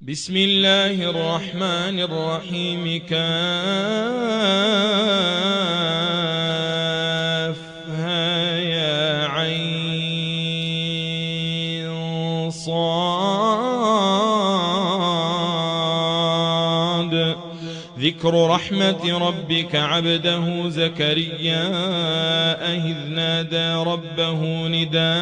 بسم الله الرحمن الرحيم كافها يا عين صاد ذكر رحمة ربك عبده زكريا إذ نادى ربه نداء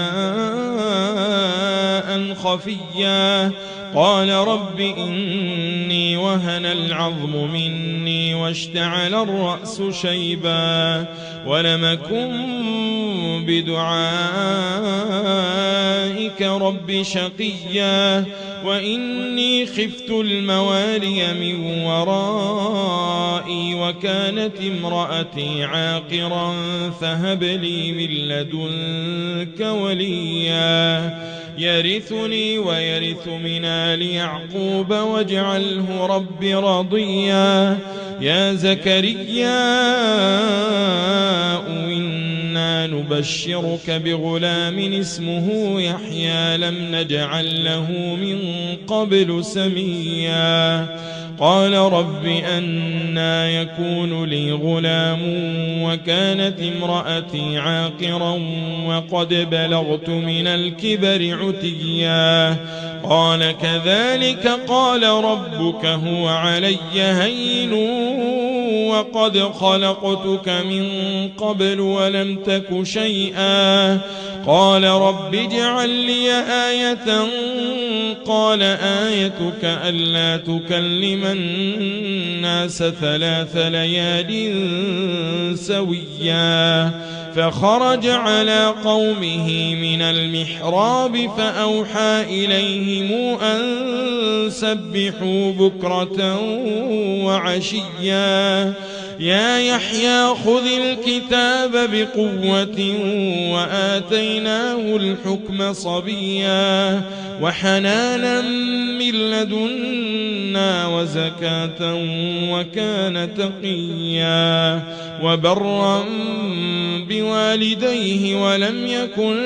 خفيا قال رب إني وهن العظم مني واشتعل الرأس شيبا ولم أكن بدعائك رب شقيا وإني خفت الموالي من ورائي وكانت امرأتي عاقرا فهب لي من لدنك وليا يرثني ويرث من آل يعقوب واجعله رب رضيا يا زكريا إنا نبشرك بغلام اسمه يحيى لم نجعل له من قبل سميا قال رب أنى يكون لي غلام وكانت امرأتي عاقرا وقد بلغت من الكبر عتيا قال كذلك قال ربك هو علي هين وقد خلقتك من قبل ولم تك شيئا قال رب اجعل لي آية قال آيتك ألا تكلم الناس 3 ليال سويا فخرج على قومه من المحراب فأوحى إليهم أن سبحوا بكرة وعشيا يا يحيى خذ الكتاب بقوة وآتيناه الحكم صبيا وحنانا من لدنا وزكاة وكان تقيا وبرا بوالديه ولم يكن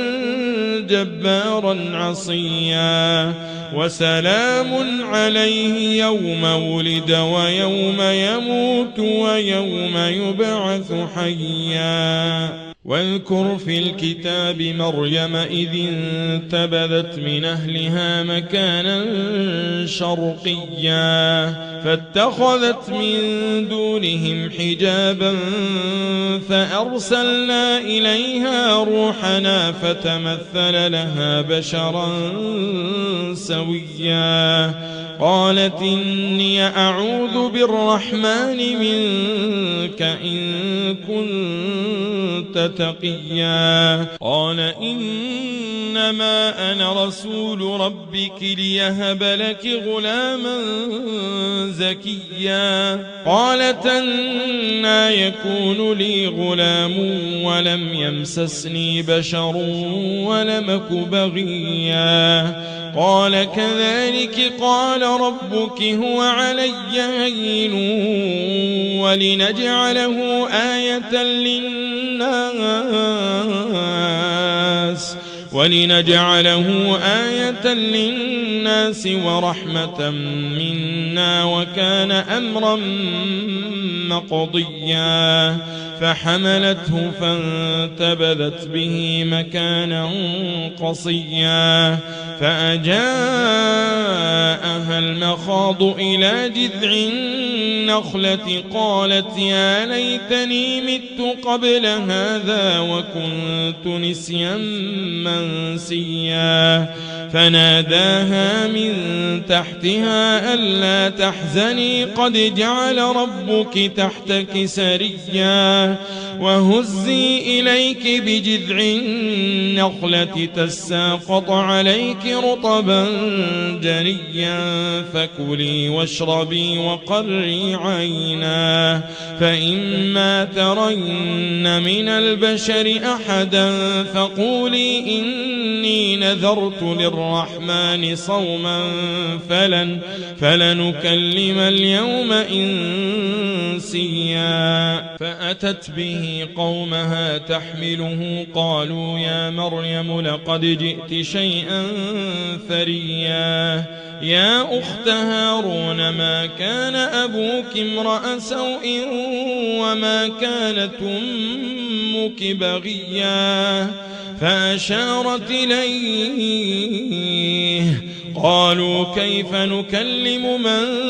جبارا عصيا وسلام عليه يوم ولد ويوم يموت ويوم يبعث حيا واذكر في الكتاب مريم إذ انتبذت من أهلها مكانا شرقيا فاتخذت من دونهم حجابا فأرسلنا إليها روحنا فتمثل لها بشرا سويا قالت إني أعوذ بالرحمن منك إن كنت تقيا قال إنما أنا رسول ربك ليهب لك غلاما زكيا قالت أنى يكون لي غلام ولم يمسسني بشر ولم أك بغيا قال كذلك قال ربك هو علي هين ولنجعله آية للناس ورحمة منا وكان أمرا مقضيا فحملته فانتبذت به مكانا قصيا فأجاءها المخاض إلى جذع النخلة قالت يا ليتني مت قبل هذا وكنت نسيا منسيا فناداها من تحتها ألا تحزني قد جعل ربك تحتك سريا وهزي إليك بجذع النخلة تساقط عليك رطبا جنيا فكلي واشربي وقري عينا فإما ترين من البشر أحدا فقولي إني نذرت للرحمن صوما فلنكلم اليوم منسيا فأتت به قومها تحمله قالوا يا مريم لقد جئت شيئا فريا يا أخت هارون ما كان أبوك امرأ سوء وما كانت أمك بغيا فأشارت إليه قالوا كيف نكلم من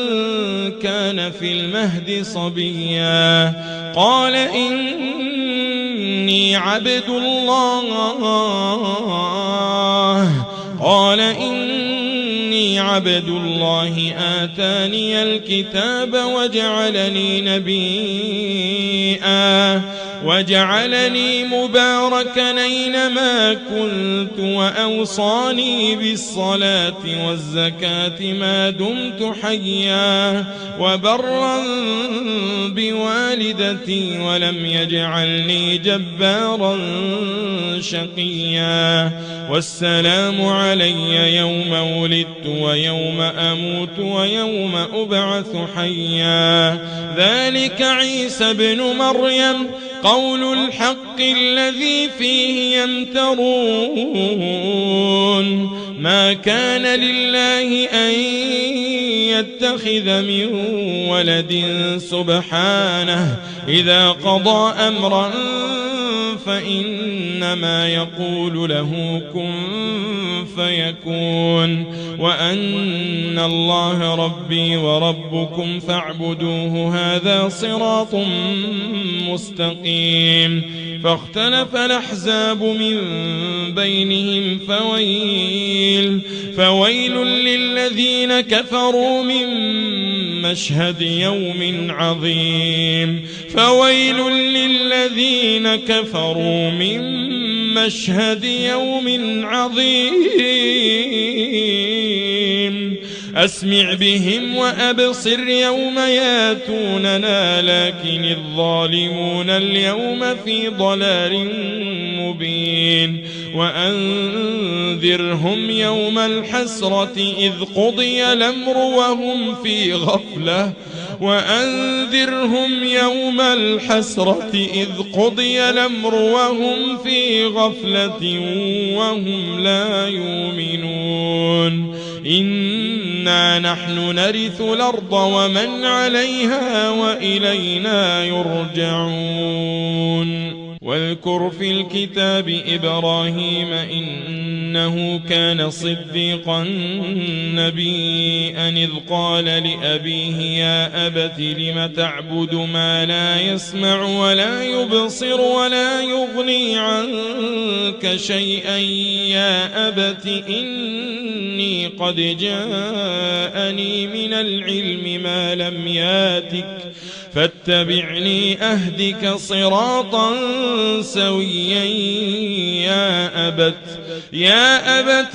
كان في المهد صبيا قال إني عبد الله آتاني الكتاب وجعلني نبيا وجعلني مباركا أينما كنت وأوصاني بالصلاة والزكاة ما دمت حيا وبرا بوالدتي ولم يجعلني جبارا شقيا والسلام علي يوم ولدت ويوم أموت ويوم أبعث حيا ذلك عيسى ابن مريم قول الحق الذي فيه يمترون ما كان لله أن يتخذ من ولد سبحانه إذا قضى أمرا فإنما يقول له كن فيكون وأن الله ربي وربكم فاعبدوه هذا صراط مستقيم فاختلف الأحزاب من بينهم فويل للذين كفروا من مشهد يوم عظيم فويل للذين كفروا من مشهد يوم عظيم أسمع بهم وأبصر يوم ياتوننا لكن الظالمون اليوم في ضلال مبين وأنذرهم يوم الحسرة إذ قضي الأمر وهم في غفلة وهم لا يؤمنون إنا نحن نرث الأرض ومن عليها وإلينا يرجعون واذكر في الكتاب إبراهيم إنه كان صديقا نبيا إذ قال لأبيه يا أبت لم تعبد ما لا يسمع ولا يبصر ولا يغني عنك شيئا يا أبت إني قد جاءني من العلم ما لم ياتك فاتبعني أهدك صراطا سويا يا أبت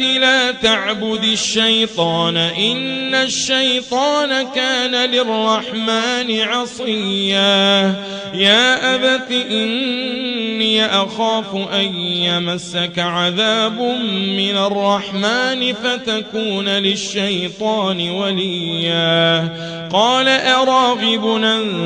لا تعبد الشيطان إن الشيطان كان للرحمن عصيا يا أبت إني أخاف أن يمسك عذاب من الرحمن فتكون للشيطان وليا قال أراغب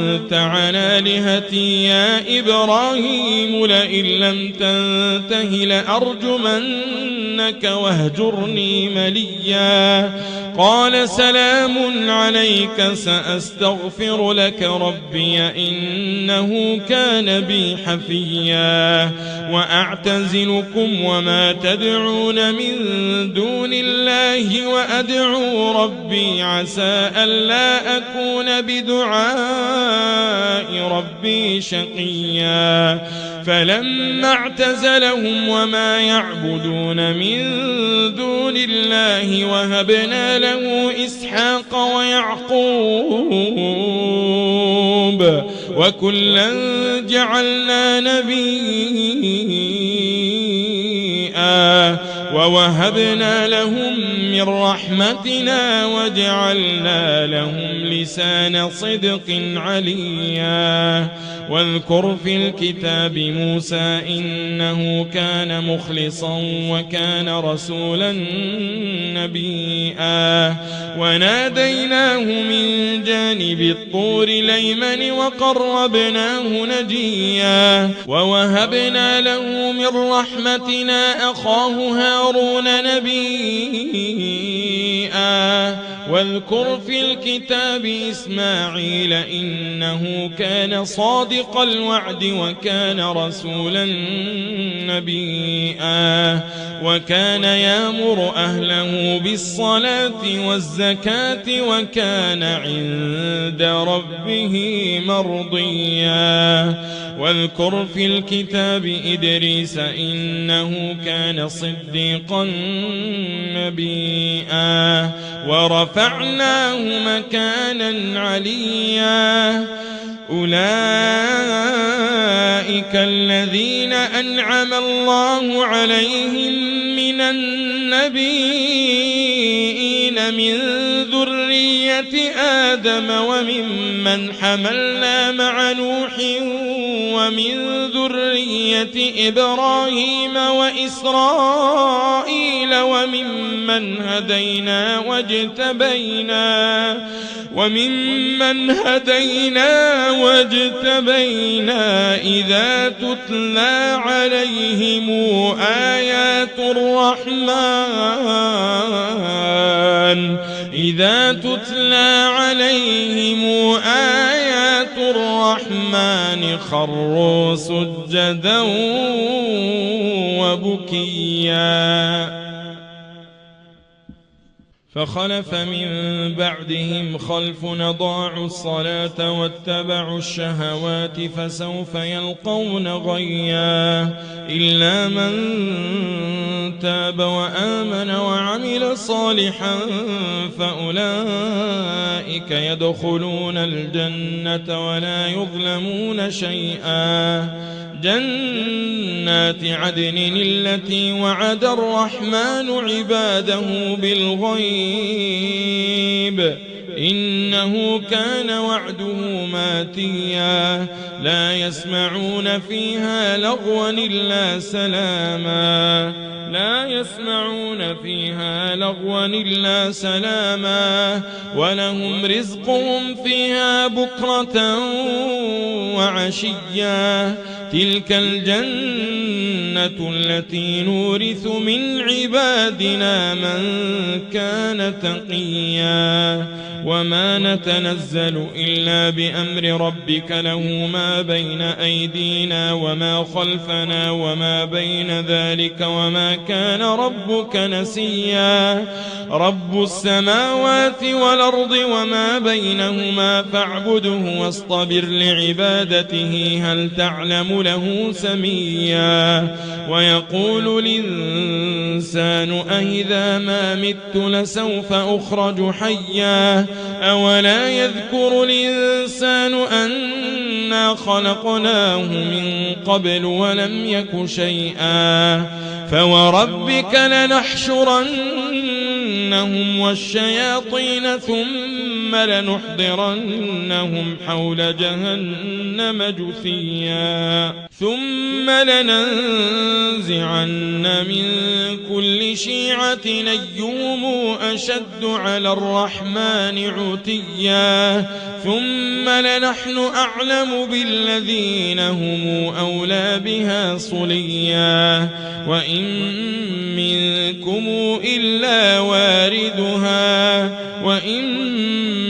أنت عن آلهتي يا إبراهيم لئن لم تنته لأرجمنك واهجرني مليا قال سلام عليك سأستغفر لك ربي إنه كان بي حفيا وأعتزلكم وما تدعون من دون الله وأدعو ربي عسى ألا أكون بدعاء ربي شقيا فلما اعتزلهم وما يعبدون من دون الله وهبنا له إسحاق ويعقوب وكلا جعلنا نبيا ووهبنا لهم من رحمتنا وجعلنا لهم لسان صدق عليا واذكر في الكتاب موسى إنه كان مخلصا وكان رسولا نبيا وناديناه من جانب الطور الأيمن وقربناه نجيا ووهبنا له من رحمتنا أخاه هارون نبيا واذكر في الكتاب إسماعيل إنه كان صادق الوعد وكان رسولا نبيا وكان يأمر أهله بالصلاة والزكاة وكان عند ربه مرضيا واذكر في الكتاب إدريس إنه كان صديقا نبيا ورفعناه مكانا عليا أولئك الذين أنعم الله عليهم من النبيين من ذرية آدم وممن حملنا مع نوح ومن ذرية إبراهيم وإسرائيل وممن هدينا واجتبينا إذا تتلى عليهم آيات الرحمن خروا سجدا وبكيا فخلف من بعدهم خلف أضاعوا الصلاة واتبعوا الشهوات فسوف يلقون غيا إلا من تاب وآمن وعمل صالحا فأولئك يدخلون الجنة ولا يظلمون شيئا جنات عدن التي وعد الرحمن عباده بالغيب إنه كان وعده ماتيا لا يسمعون فيها لغوا إلا سلاما ولهم رزقهم فيها بكرة وعشيا تلك الجنة التي نورث من عبادنا من كان تقيا وما نتنزل إلا بأمر ربك له ما بين أيدينا وما خلفنا وما بين ذلك وما كان ربك نسيا رب السماوات والأرض وما بينهما فاعبده واصطبر لعبادته هل تعلم له سميا ويقول الإنسان أإذا ما مت لسوف أخرج حيا أولا يذكر الإنسان أنا خلقناه من قبل ولم يك شيئا فوربك لنحشرنهم والشياطين ثم لنحضرنهم حول جهنم جثيا ثم لننزعن من كل شيعة أيهم أشد على الرحمن عتيا ثم لنحن أعلم بالذين هم أولى بها صليا وإن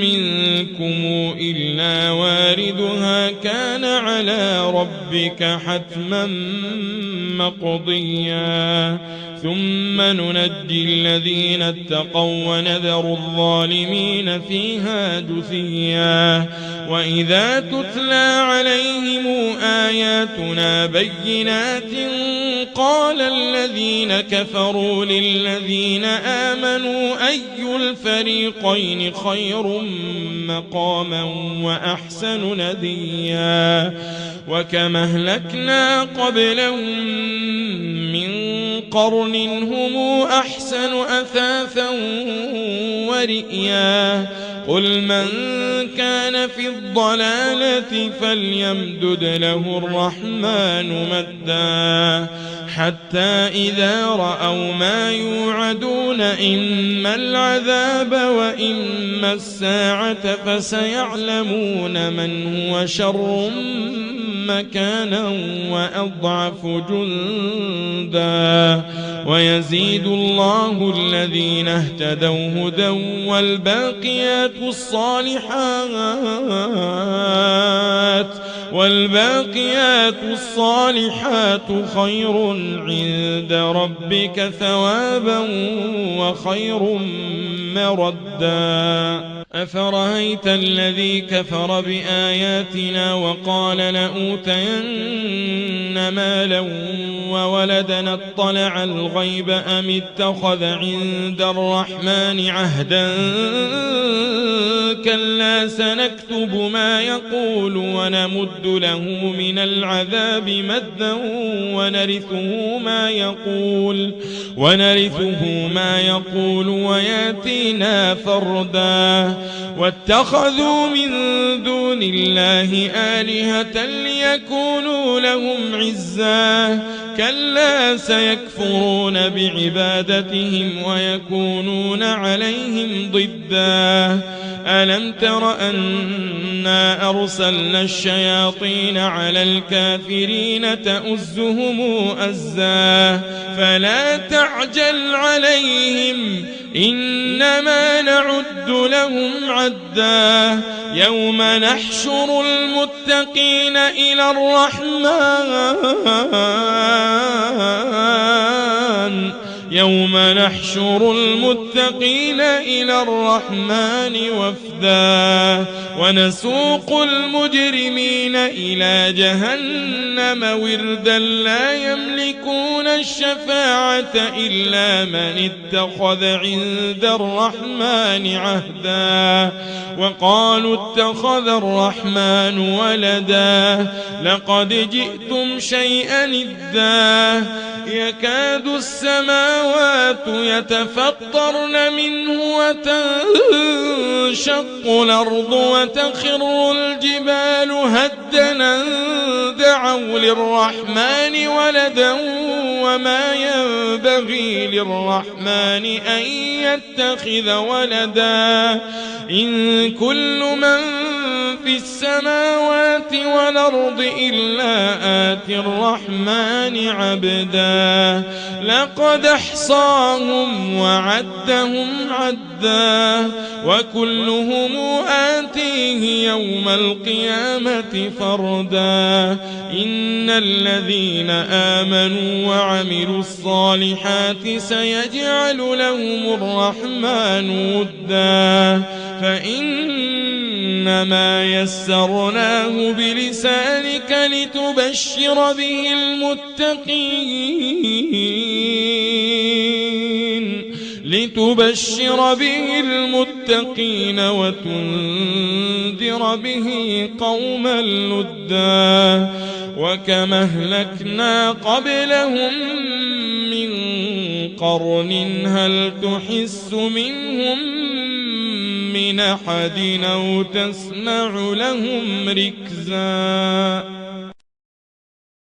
منكم إلا واردها كان على ربك حتما مقضيا ثم ننجي الذين اتقوا ونذر الظالمين فيها جثيا وإذا تتلى عليهم آياتنا بينات قال الذين كفروا للذين آمنوا أي الفريقين خير مقاما وأحسن نديا وكما أهلكنا قبلهم من قرن هم أحسن أثاثا ورئيا قل من كان في الضلالة فليمدد له الرحمن مدا حتى إذا رأوا ما يوعدون إما العذاب وإما الساعة فسيعلمون من هو شر مكانا وأضعف جندا ويزيد الله الذين اهتدوا هدى والباقيات الصالحات خير عند ربك ثوابا وخير مردا أفرأيت الذي كفر بآياتنا وقال لأوتين مالا وولدا اطلع الغيب أم اتخذ عند الرحمن عهدا كلا سنكتب ما يقول ونمد له من العذاب مدا ونرثه ما يقول وياتينا فردا واتخذوا من دون الله آلهة ليكونوا لهم عزا كلا سيكفرون بعبادتهم ويكونون عليهم ضدا ألم تر أنا أرسلنا الشياطين على الكافرين تؤزهم أزا فلا تعجل عليهم إنما نعد لهم عدا يوم نحشر المتقين إلى الرحمن وفدا ونسوق المجرمين إلى جهنم وردا لا يملكون الشفاعة إلا من اتخذ عند الرحمن عهدا وقالوا اتخذ الرحمن ولدا لقد جئتم شيئا إدا يكاد السماوات يتفطرن منه وتنشق الأرض وتخر الجبال هدا دعوا للرحمن ولدا وما ينبغي للرحمن أن يتخذ ولدا إن كل من في السماوات والأرض إلا آتي الرحمن عبدا لقد احصاهم وعدهم عدا وكلهم آتيه يوم القيامة فردا إن الذين آمنوا وعملوا الصالحات سيجعل لهم الرحمن ودا فإنما يسرناه بلسانك لتبشر به المتقين وتنذر به قوما لدا وكما أهلكنا قبلهم من قرن هل تحس منهم من أحد أو تسمع لهم ركزا